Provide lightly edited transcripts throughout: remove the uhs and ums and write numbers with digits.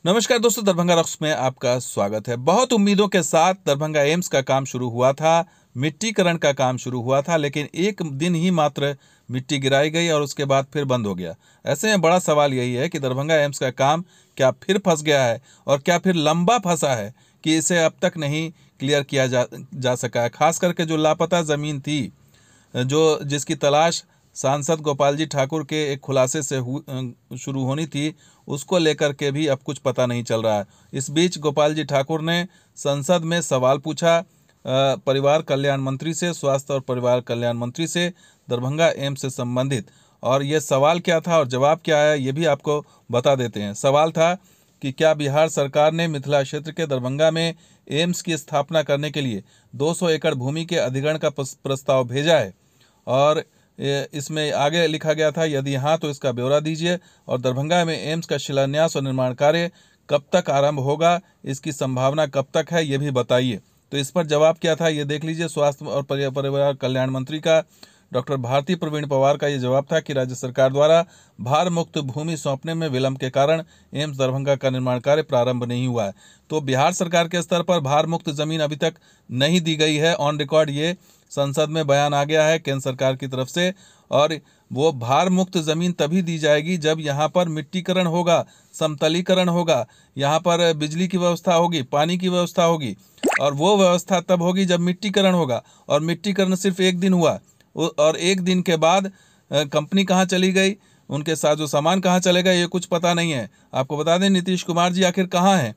नमस्कार दोस्तों, दरभंगा रॉक्स में आपका स्वागत है। बहुत उम्मीदों के साथ दरभंगा एम्स का काम शुरू हुआ था, मिट्टीकरण का काम शुरू हुआ था, लेकिन एक दिन ही मात्र मिट्टी गिराई गई और उसके बाद फिर बंद हो गया। ऐसे में बड़ा सवाल यही है कि दरभंगा एम्स का काम क्या फिर फंस गया है और क्या फिर लंबा फंसा है कि इसे अब तक नहीं क्लियर किया जा सका है। खास करके जो लापता ज़मीन थी, जो जिसकी तलाश सांसद गोपाल जी ठाकुर के एक खुलासे से शुरू होनी थी, उसको लेकर के भी अब कुछ पता नहीं चल रहा है। इस बीच गोपाल जी ठाकुर ने संसद में सवाल पूछा परिवार कल्याण मंत्री से, स्वास्थ्य और परिवार कल्याण मंत्री से, दरभंगा एम्स से संबंधित। और ये सवाल क्या था और जवाब क्या आया, ये भी आपको बता देते हैं। सवाल था कि क्या बिहार सरकार ने मिथिला क्षेत्र के दरभंगा में एम्स की स्थापना करने के लिए 200 एकड़ भूमि के अधिग्रहण का प्रस्ताव भेजा है। और इसमें आगे लिखा गया था, यदि हाँ तो इसका ब्यौरा दीजिए और दरभंगा में एम्स का शिलान्यास और निर्माण कार्य कब तक आरंभ होगा, इसकी संभावना कब तक है, ये भी बताइए। तो इस पर जवाब क्या था ये देख लीजिए। स्वास्थ्य और परिवार कल्याण मंत्री का डॉक्टर भारती प्रवीण पवार का ये जवाब था कि राज्य सरकार द्वारा भार मुक्त भूमि सौंपने में विलंब के कारण एम्स दरभंगा का निर्माण कार्य प्रारंभ नहीं हुआ है। तो बिहार सरकार के स्तर पर भार मुक्त जमीन अभी तक नहीं दी गई है। ऑन रिकॉर्ड ये संसद में बयान आ गया है केंद्र सरकार की तरफ से, और वो भार मुक्त ज़मीन तभी दी जाएगी जब यहाँ पर मिट्टीकरण होगा, समतलीकरण होगा, यहाँ पर बिजली की व्यवस्था होगी, पानी की व्यवस्था होगी, और वो व्यवस्था तब होगी जब मिट्टीकरण होगा। और मिट्टीकरण सिर्फ एक दिन हुआ और एक दिन के बाद कंपनी कहाँ चली गई, उनके साथ जो सामान कहाँ चले गए, ये कुछ पता नहीं है। आपको बता दें, नीतीश कुमार जी आखिर कहाँ हैं?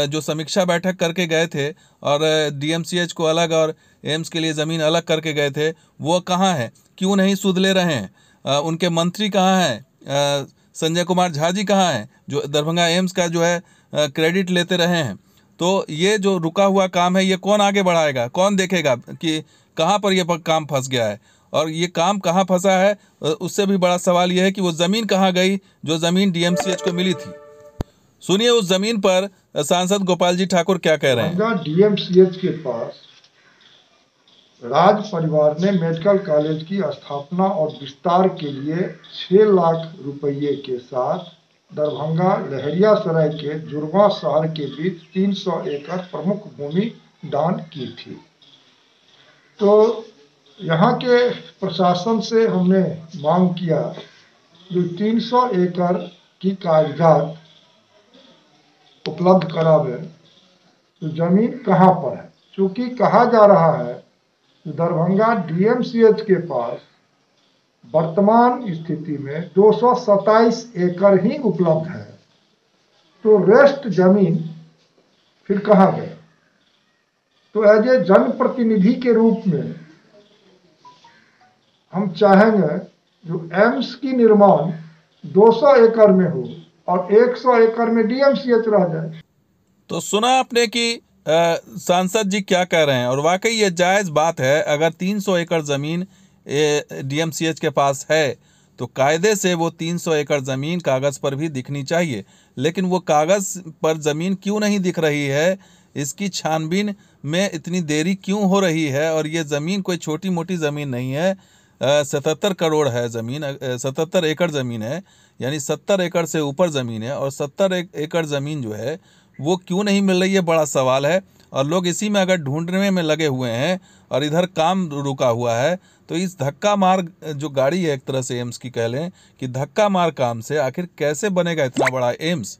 जो समीक्षा बैठक करके गए थे और डीएमसीएच को अलग और एम्स के लिए ज़मीन अलग करके गए थे, वो कहाँ हैं? क्यों नहीं सुध ले रहे हैं? उनके मंत्री कहाँ हैं? संजय कुमार झा जी कहाँ हैं, जो दरभंगा एम्स का जो है क्रेडिट लेते रहे हैं? तो ये जो रुका हुआ काम है, ये कौन आगे बढ़ाएगा, कौन देखेगा कि कहाँ पर ये काम फंस गया है और ये काम कहाँ फंसा है? उससे भी बड़ा सवाल ये है कि वो ज़मीन कहाँ गई जो ज़मीन डीएमसीएच को मिली थी। सुनिए उस ज़मीन पर सांसद गोपाल जी ठाकुर क्या कह रहे हैं। डीएमसीएच के पास राज परिवार ने मेडिकल कॉलेज की स्थापना और विस्तार के लिए 6 लाख रुपये के साथ दरभंगा लहरियासराय के जुड़वा शहर के बीच 300 एकड़ प्रमुख भूमि दान की थी। तो यहाँ के प्रशासन से हमने मांग किया जो 300 एकड़ की कागजात उपलब्ध करावे, तो जमीन कहाँ पर है। चूंकि कहा जा रहा है दरभंगा डीएमसीएच के पास वर्तमान स्थिति में 227 एकड़ ही उपलब्ध है, तो रेस्ट जमीन फिर कहाँ गए। तो एज ए जनप्रतिनिधि के रूप में हम चाहेंगे जो एम्स की निर्माण 200 एकड़ में हो और 100 एकड़ में डीएमसीएच रह जाए। तो सुना आपने कि सांसद जी क्या कह रहे हैं, और वाकई ये जायज़ बात है। अगर 300 एकड़ ज़मीन डीएमसीएच के पास है तो कायदे से वो 300 एकड़ ज़मीन कागज़ पर भी दिखनी चाहिए, लेकिन वो कागज़ पर ज़मीन क्यों नहीं दिख रही है, इसकी छानबीन में इतनी देरी क्यों हो रही है। और ये ज़मीन कोई छोटी मोटी ज़मीन नहीं है, 77 करोड़ है ज़मीन, 77 एकड़ ज़मीन है, यानी 70 एकड़ से ऊपर ज़मीन है। और 70 एकड़ ज़मीन जो है वो क्यों नहीं मिल रही है, बड़ा सवाल है। और लोग इसी में अगर ढूंढने में लगे हुए हैं और इधर काम रुका हुआ है, तो इस धक्का मार जो गाड़ी है, एक तरह से एम्स की कह लें कि धक्का मार काम से आखिर कैसे बनेगा इतना बड़ा एम्स,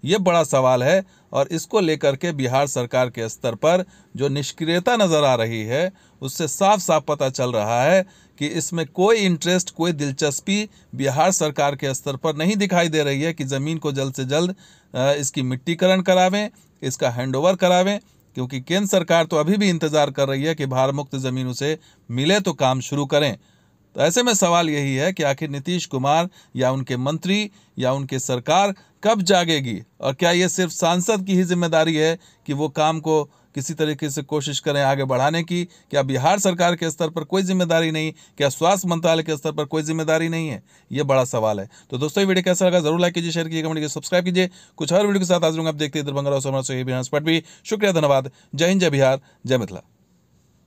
ये बड़ा सवाल है। और इसको लेकर के बिहार सरकार के स्तर पर जो निष्क्रियता नज़र आ रही है, उससे साफ साफ पता चल रहा है कि इसमें कोई इंटरेस्ट, कोई दिलचस्पी बिहार सरकार के स्तर पर नहीं दिखाई दे रही है कि ज़मीन को जल्द से जल्द इसकी मिट्टीकरण करावें, इसका हैंडओवर करावें। क्योंकि केंद्र सरकार तो अभी भी इंतज़ार कर रही है कि भार मुक्त ज़मीन उसे मिले तो काम शुरू करें। तो ऐसे में सवाल यही है कि आखिर नीतीश कुमार या उनके मंत्री या उनके सरकार कब जागेगी, और क्या ये सिर्फ सांसद की ही जिम्मेदारी है कि वो काम को किसी तरीके से कोशिश करें आगे बढ़ाने की? क्या बिहार सरकार के स्तर पर कोई जिम्मेदारी नहीं? क्या स्वास्थ्य मंत्रालय के स्तर पर कोई जिम्मेदारी नहीं है? ये बड़ा सवाल है। तो दोस्तों, ये वीडियो कैसा लगा जरूर लाइक कीजिए, शेयर कीजिए, कमेंट कीजिए, सब्सक्राइब कीजिए। कुछ और वीडियो के साथ आज आप देखते हैं दरभंगा रॉक्स भी। शुक्रिया, धन्यवाद। जय हिंद, जय बिहार, जय मिथिला।